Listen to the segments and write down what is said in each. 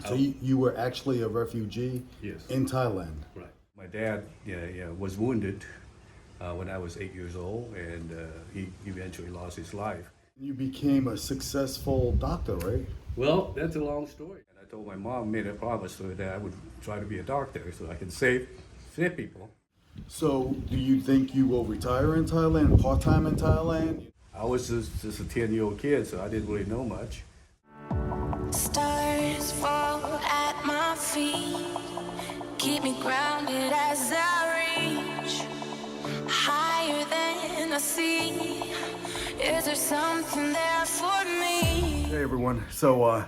So you were actually a refugee Yes. in Thailand. Right. My dad was wounded when I was 8 years old, and he eventually lost his life. You became a successful doctor, right? Well, that's a long story. And I told my mom, made a promise to her that I would try to be a doctor so I can save people. So do you think you will retire in Thailand, part-time in Thailand? I was just a 10-year-old kid, so I didn't really know much. Stars fall at my feet, keep me grounded as I reach higher than I see. Is there something there for me? Hey everyone. So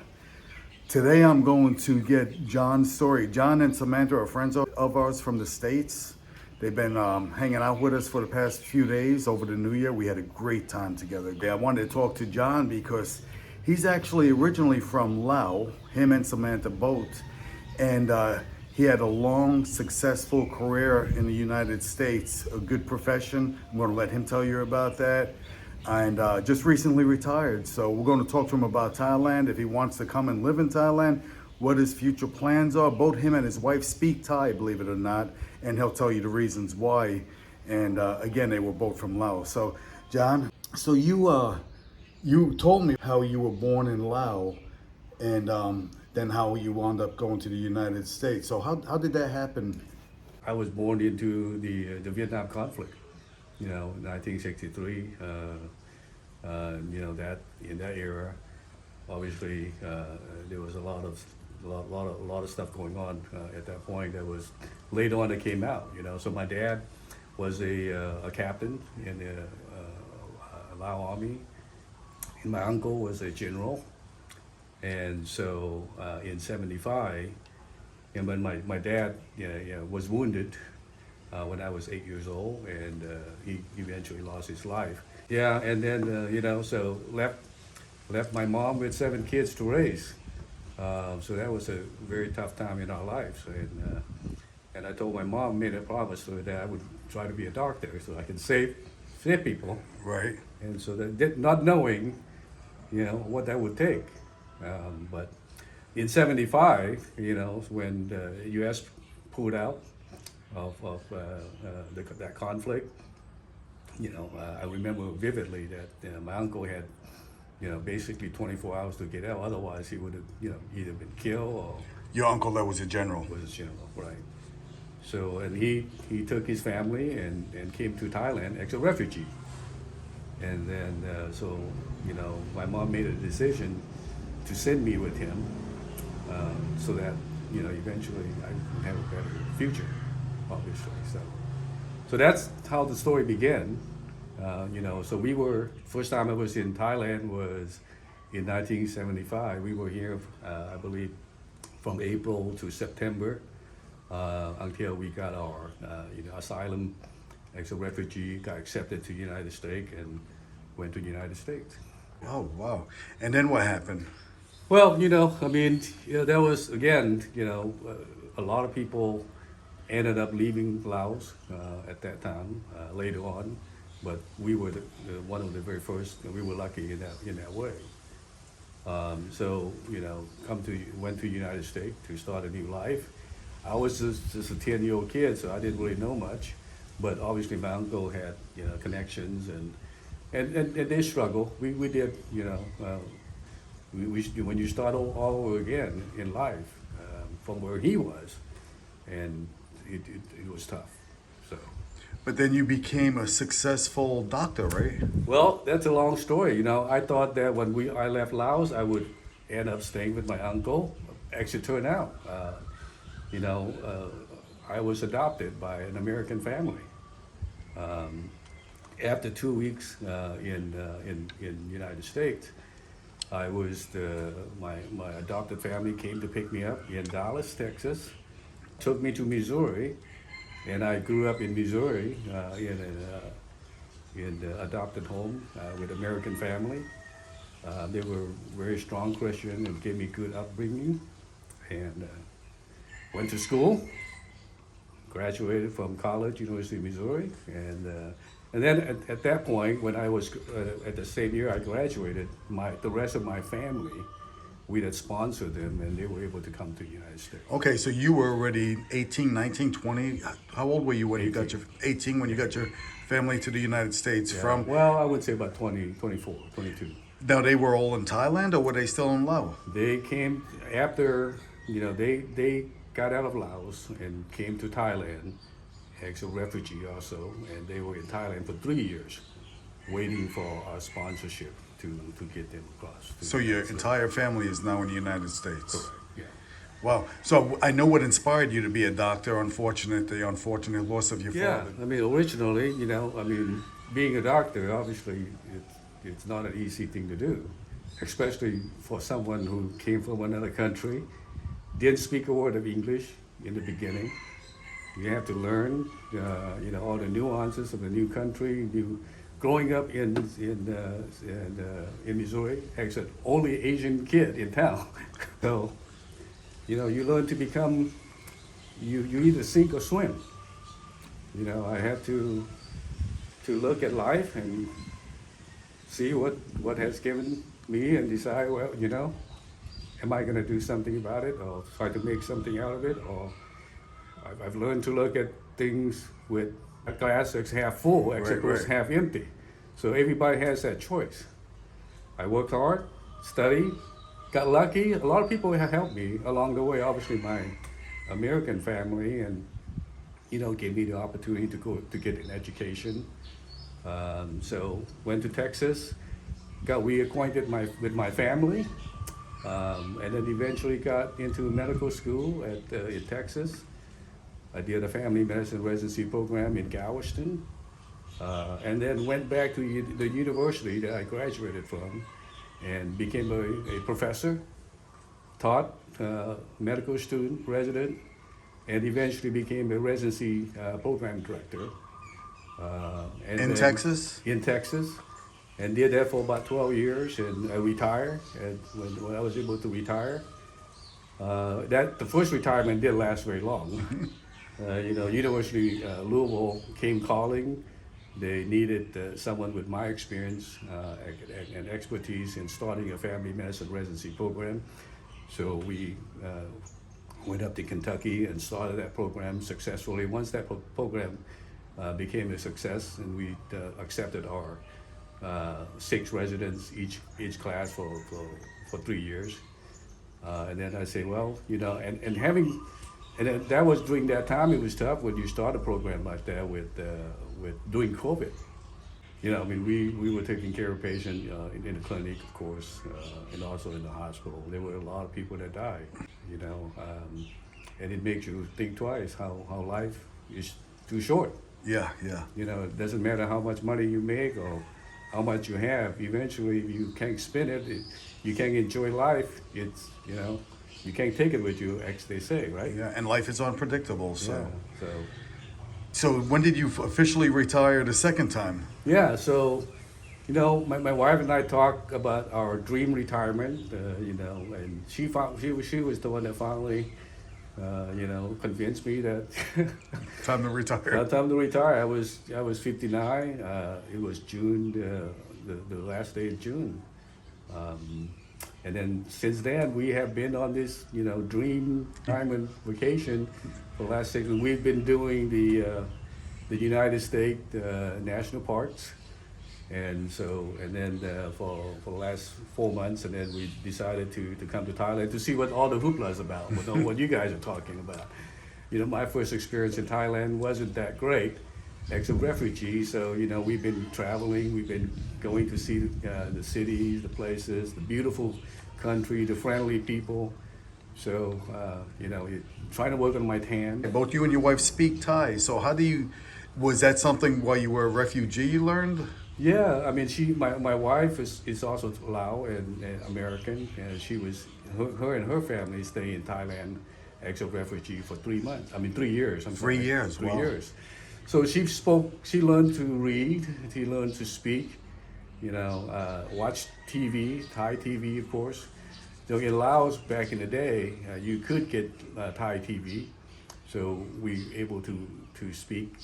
today I'm going to get John's story. John and Samantha are friends of ours from the States. They've been hanging out with us for the past few days over the New Year. We had a great time together. I wanted to talk to John because he's actually originally from Laos, him and Samantha both. And he had a long, successful career in the United States, a good profession. I'm going to let him tell you about that. And just recently retired. So we're going to talk to him about Thailand, if he wants to come and live in Thailand, what his future plans are. Both him and his wife speak Thai, believe it or not, and he'll tell you the reasons why. And again, they were both from Laos. So John, so you told me how you were born in Laos and then how you wound up going to the United States. So how did that happen? I was born into the Vietnam conflict, 1963. That in that era, obviously there was a lot of stuff going on at that point. That was later on that came out. So my dad was a captain in the Lao Army, and my uncle was a general. And so in '75, and when my dad was wounded when I was 8 years old, and he eventually lost his life. Yeah, and then so left my mom with 7 kids to raise. So that was a very tough time in our lives, and I told my mom, made a promise to her that I would try to be a doctor so I can save people. Right. And so not knowing, what that would take. But in '75, when the U.S. pulled out of that conflict, I remember vividly that my uncle had, basically 24 hours to get out. Otherwise, he would have, either been killed or Your uncle that was a general. was a general, right? So, and he took his family and came to Thailand as a refugee. And then, my mom made a decision to send me with him so that, eventually I would have a better future, obviously. So that's how the story began. So first time I was in Thailand was in 1975. We were here, I believe, from April to September until we got our, asylum as a refugee, got accepted to the United States and went to the United States. Oh, wow. And then what happened? Well, there was, again, a lot of people ended up leaving Laos at that time, later on, but we were one of the very first, and we were lucky in that way. Went to the United States to start a new life. I was just a 10-year-old kid, so I didn't really know much, but obviously my uncle had, connections, and they struggled. We did, when you start all over again in life, from where he was, and it was tough. So, But then you became a successful doctor, right? well, that's a long story. I thought that when I left Laos, I would end up staying with my uncle. Actually, turned out, I was adopted by an American family. After 2 weeks in United States, my adopted family came to pick me up in Dallas, Texas, took me to Missouri, and I grew up in Missouri in an adopted home with American family. They were very strong Christian and gave me good upbringing, and went to school, graduated from college, University of Missouri, and then at that point, when I was at the same year I graduated, the rest of my family we had sponsored them, and they were able to come to the United States. Okay, so you were already 18, 19, 20. How old were you when you got your 18 when you got your family to the United States from? Well, I would say about 20, 24, 22. Now they were all in Thailand, or were they still in Laos? They came after, they got out of Laos and came to Thailand, as a refugee also, and they were in Thailand for 3 years, waiting for our sponsorship to get them across. So your entire family is now in the United States. Correct, yeah. Wow. So I know what inspired you to be a doctor. The unfortunate loss of your Yeah, father. I mean, originally, being a doctor, obviously, it's not an easy thing to do, especially for someone who came from another country, didn't speak a word of English in the beginning. You have to learn, all the nuances of the new country. Growing up in Missouri, as an only Asian kid in town, so you learn to become. You either sink or swim. I had to look at life and see what has given me and decide, well, am I going to do something about it or try to make something out of it? Or I've learned to look at things with a glass that's half full as opposed to half empty. So everybody has that choice. I worked hard, studied, got lucky. A lot of people have helped me along the way. Obviously, my American family and gave me the opportunity to go to get an education. So went to Texas, got reacquainted with my family, and then eventually got into medical school in Texas. I did a family medicine residency program in Galveston, and then went back to the university that I graduated from and became a professor, taught medical student, resident, and eventually became a residency program director. In Texas? In Texas, and did that for about 12 years, and I retired. And when I was able to retire, the first retirement didn't last very long. University Louisville came calling. They needed someone with my experience and expertise in starting a family medicine residency program. So we went up to Kentucky and started that program successfully. Once that program became a success, and we accepted our 6 residents each class for 3 years. And then I say, well, and then that was during that time. It was tough when you start a program like that with during COVID. We were taking care of patients in the clinic, of course, and also in the hospital. There were a lot of people that died, and it makes you think twice how life is too short. Yeah. It doesn't matter how much money you make or how much you have. Eventually, if you can't spend it, you can't enjoy life. It's, you can't take it with you, as they say, right? Yeah, and life is unpredictable. So. Yeah, So when did you officially retire the second time? Yeah, so, my wife and I talked about our dream retirement, and she was the one that finally, convinced me that Time to retire. time to retire. I was 59. It was June, the last day of June. And then since then, we have been on this, dream time and vacation for the last 6 years. We've been doing the United States national parks, and then for the last 4 months, and then we decided to come to Thailand to see what all the hoopla is about, what you guys are talking about. My first experience in Thailand wasn't that great. As a refugee, so we've been traveling, we've been going to see the cities, the places, the beautiful country, the friendly people. So trying to work on my tan. Both you and your wife speak Thai. So was that something while you were a refugee you learned? Yeah, I mean, my wife is also Lao and American, and her and her family stay in Thailand as a refugee for 3 months. 3 years. 3 years. 3 Wow. years. So she learned to read, she learned to speak, watch TV, Thai TV, of course. So in Laos back in the day, you could get Thai TV, so we able to speak,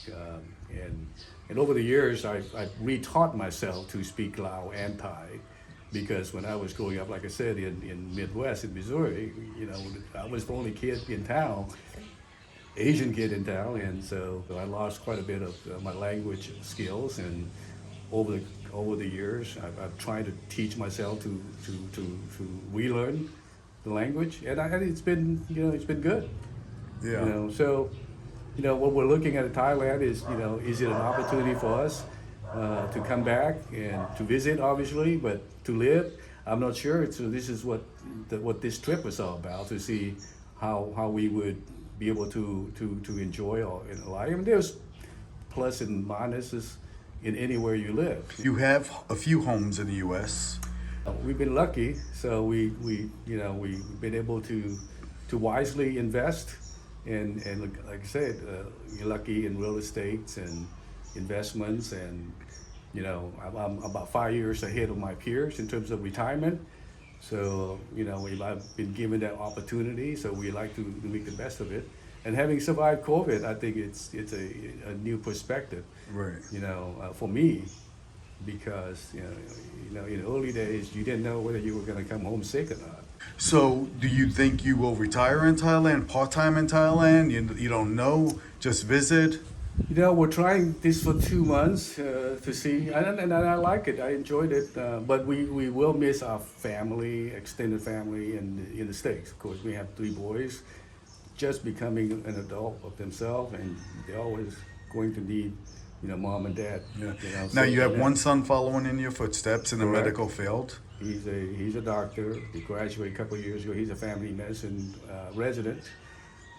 and over the years I've retaught myself to speak Lao and Thai, because when I was growing up, like I said, in Midwest, in Missouri, you know, I was the only kid in town, Asian kid in town, and so I lost quite a bit of my language skills. And over the years, I've tried to teach myself to relearn the language, and it's been, you know, it's been good. Yeah. You know, so, you know, what we're looking at in Thailand is, you know, is it an opportunity for us to come back and to visit, obviously, but to live? I'm not sure. So this is what this trip was all about, to see how we would be able to enjoy our life. I mean, there's plus and minuses in anywhere you live. You have a few homes in the U.S. We've been lucky, so we've been able to wisely invest, and like I said, you're lucky in real estates and investments, and you know, I'm about 5 years ahead of my peers in terms of retirement. So you know, I've been given that opportunity, so we like to make the best of it. And having survived COVID, I think it's a new perspective. Right. You know, for me, because you know, in the early days, you didn't know whether you were going to come home sick or not. So, do you think you will retire in Thailand, part-time in Thailand? You don't know, just visit? You know, we're trying this for 2 months to see, and I like it. I enjoyed it, but we will miss our family, extended family in the States. Of course, we have 3 boys, just becoming an adult of themselves, and they're always going to need, you know, mom and dad. Yeah. You know, Now so you have that- one son following in your footsteps in the Correct. medical field. He's a doctor. He graduated a couple of years ago. He's a family medicine resident.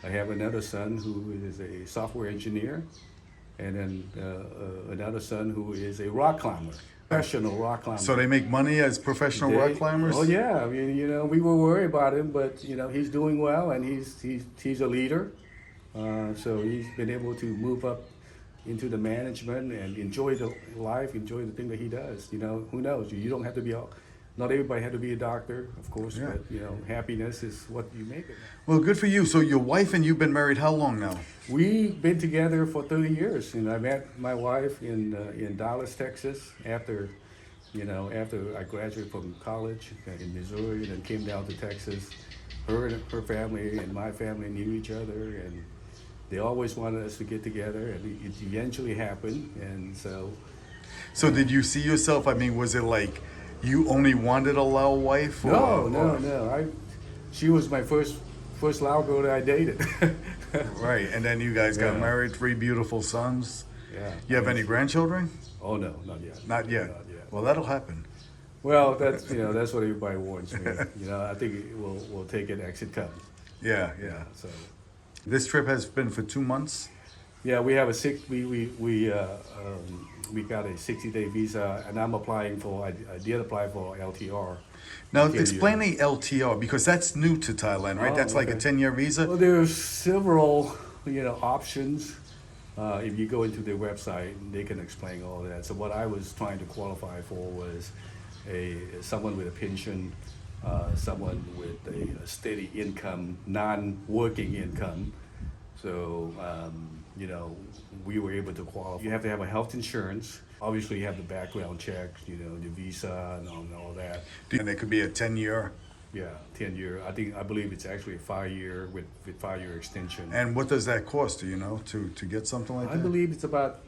I have another son who is a software engineer, and then another son who is a rock climber, professional rock climber. So they make money as professional rock climbers? Oh yeah, I mean, you know, we were worried about him, but you know, he's doing well, and he's a leader. So he's been able to move up into the management and enjoy the life, enjoy the thing that he does. You know, who knows? You don't have to be not everybody had to be a doctor, of course, Yeah. but you know, happiness is what you make it. Well, good for you. So your wife and you've been married how long now? We've been together for 30 years, and I met my wife in Dallas, Texas, after I graduated from college in Missouri, and then came down to Texas. Her family and my family knew each other, and they always wanted us to get together, and it eventually happened. And so, So did you see yourself, I mean, was it like you only wanted a Lao wife? no. She was my first Lao girl that I dated. Right, and then you guys got Yeah. married, 3 beautiful sons. Yeah. You have any grandchildren? Oh no, not yet. Not yet. Not yet. Well, that'll happen. Well, that's that's what everybody warns me. You know, I think we'll take it as it comes. Yeah, yeah. So, This trip has been for 2 months. yeah, we have we got a 60-day visa, and I'm applying for. I did apply for LTR. Now, Okay, explain the LTR, because that's new to Thailand, right? Oh, That's like a okay. 10-year visa? Well, there's several options. If you go into their website, they can explain all of that. So what I was trying to qualify for was someone with a pension, someone with a steady income, non-working income. So we were able to qualify. You have to have a health insurance. Obviously, you have the background checks, the visa and all that. And it could be a 10-year. Yeah, 10-year. I believe it's actually a 5-year with 5-year extension. And what does that cost, do you know, to get something like that? I believe it's about.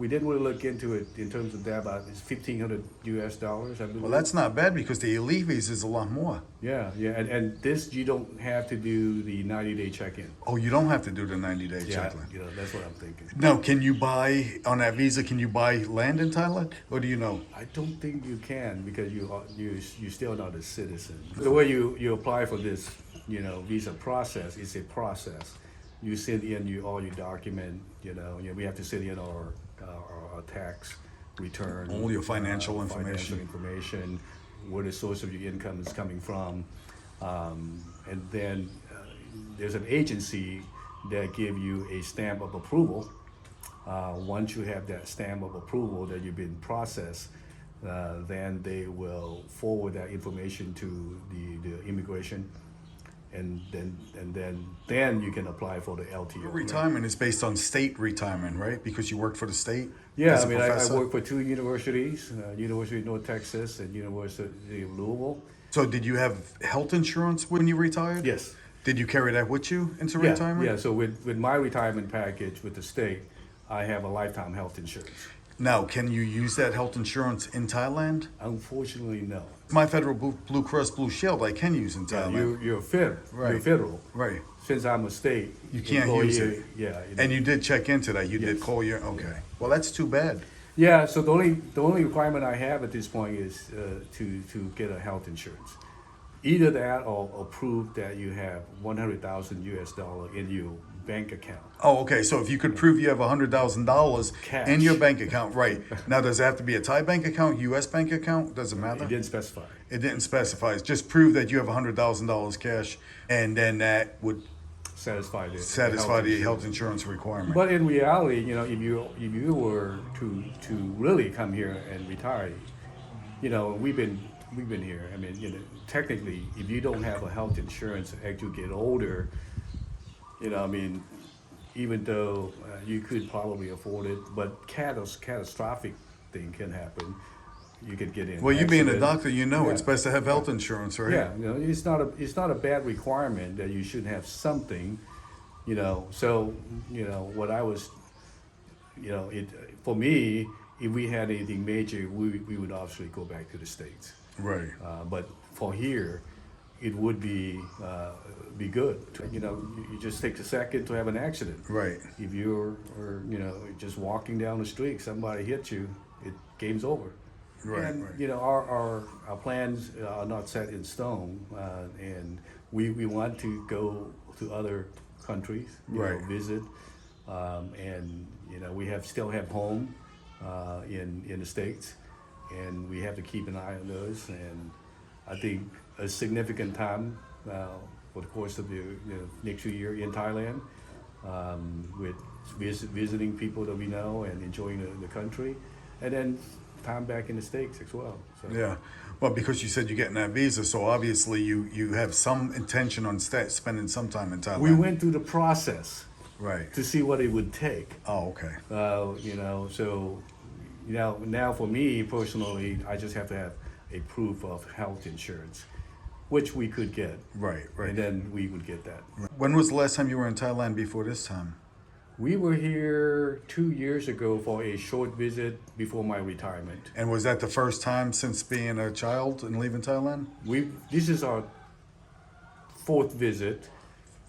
We didn't really look into it in terms of that, but it's $1,500 US. I believe. Well, that's not bad, because the elite visa is a lot more. Yeah, and this you don't have to do the 90-day check-in. Oh, you don't have to do the 90-day Yeah, check-in. that's what I'm thinking. Now, can you buy, on that visa, can you buy land in Thailand? Or do you know? I don't think you can, because you're still not a citizen. The way you apply for this, visa process is a process. You send in all your document. We have to send in our tax return, All your financial financial information. information, where the source of your income is coming from, and then there's an agency that give you a stamp of approval. Once you have that stamp of approval that you've been processed, then they will forward that information to the immigration, and then you can apply for the LTR. Retirement is based on state retirement, right? Because you worked for the state. Yeah, as I a mean, I professor? work for two universities, University of North Texas and University of Louisville. So did you have health insurance when you retired? Yes. Did you carry that with you into Yeah, retirement? yeah. So with my retirement package with the state, I have a lifetime health insurance. Now, can you use that health insurance in Thailand? Unfortunately, no. My federal Blue Cross Blue Shield I can use in Thailand. You're federal. You're Right. federal. Right. Since I'm a state, You can't employee, use it. Yeah. And you did check into that. You did Yes. call your okay. Well, that's too bad. Yeah. So the only requirement I have at this point is to get a health insurance. Either that or prove that you have $100,000 in your bank account. Oh, okay. So if you could prove you have $100,000 Cash. in your bank account, right? Now, does it have to be a Thai bank account, U.S. bank account? Does it matter? It didn't specify. It didn't specify. It's just prove that you have $100,000 cash, and then that would Satisfy the satisfy the insurance. health insurance requirement. But in reality, if you were to really come here and retire, we've been here. I mean, technically, if you don't have a health insurance as you get older, I mean, even though you could probably afford it, but catastrophic thing can happen. You could get in. Well, you being a accident. doctor, it's Yeah. best to have health insurance, right? Yeah, it's not a bad requirement that you should have something, So, what I was, it for me, if we had anything major, we would obviously go back to the States. Right. But for here, it would be good. You just take a second to have an accident. Right. If you're just walking down the street, somebody hits you, game's over. Right, And right. our plans are not set in stone, and we want to go to other countries, Right. visit, and we still have home in the States, and we have to keep an eye on those. And I think a significant time for the course of the next year in Thailand, with visiting people that we know and enjoying the country, and then time back in the States as well. So. Yeah. Well, because you said you're getting that visa, so obviously you have some intention on spending some time in Thailand. We went through the process Right. to see what it would take. Oh, okay. So now for me personally, I just have to have a proof of health insurance, which we could get. Right, right. And then we would get that. When was the last time you were in Thailand before this time? We were here 2 years ago for a short visit before my retirement. And was that the first time since being a child and leaving Thailand? This is our fourth visit.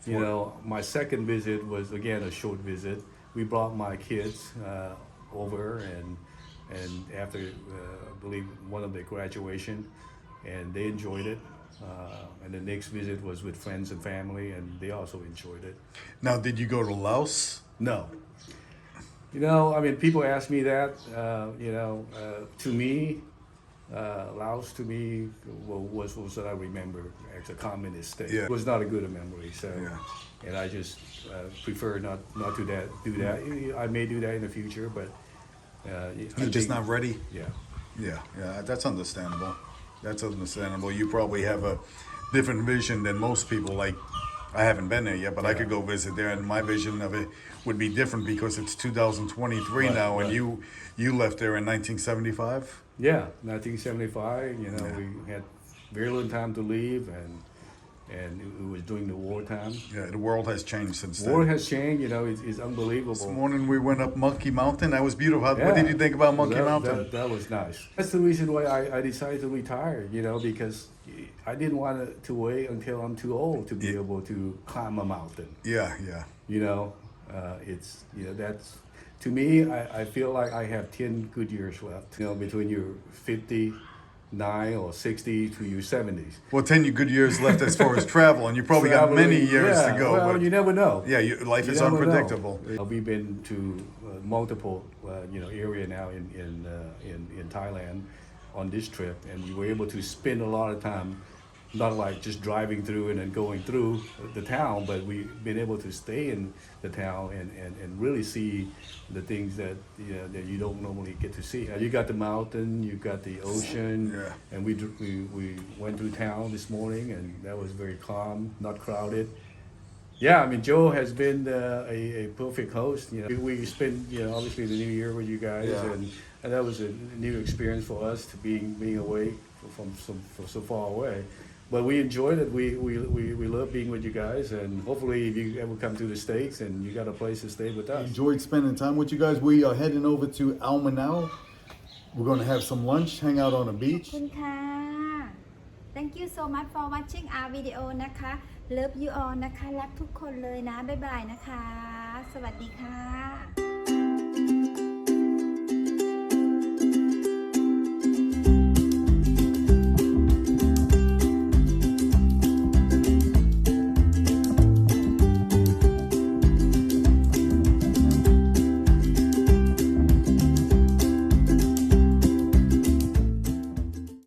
My second visit was again a short visit. We brought my kids over and after I believe one of their graduation, and they enjoyed it. And the next visit was with friends and family, and they also enjoyed it. Now, did you go to Laos? No. I mean, people ask me that. To me, Laos to me was what I remember as a communist state. Yeah. It was not a good memory. So, Yeah. and I just prefer not to do that. I may do that in the future, but You're just not ready? Yeah. Yeah, that's understandable. That's understandable. You probably have a different vision than most people. Like, I haven't been there yet, but I could go visit there, and my vision of it would be different because it's 2023 Right, now, and right. you left there in 1975. Yeah, 1975. We had very little time to leave, and it was during the wartime. Yeah, the world has changed since then. War has changed. It's unbelievable. This morning we went up Monkey Mountain. That was beautiful. What did you think about Monkey Mountain? That was nice. That's the reason why I decided to retire, because I didn't want to wait until I'm too old to be able to climb a mountain. Yeah. That's, to me, I feel like I have 10 good years left, between your 59 or 60 to your 70s. Well, 10 good years left as far as travel, and you probably got many years to go. Well, but you never know. yeah, life You is never know. unpredictable. We've been to multiple, area now in Thailand on this trip, and we were able to spend a lot of time not like just driving through and then going through the town, but we've been able to stay in the town and really see the things that that you don't normally get to see. You got the mountain, you got the ocean, Yeah. and we went through town this morning, and that was very calm, not crowded. Yeah, I mean, Joe has been a perfect host. We spent obviously the New Year with you guys, Yeah. and that was a new experience for us to being away from so far away. But we enjoyed it. We love being with you guys, and hopefully, if you ever come to the States and you got a place to stay with us. Enjoyed spending time with you guys. We are heading over to Alma now. We're going to have some lunch, hang out on the ขอบ beach. คุณค่ะ Thank you so much for watching our video นะคะ Love you all นะคะ รักทุกคนเลยนะ บ๊ายบายนะคะ สวัสดีค่ะ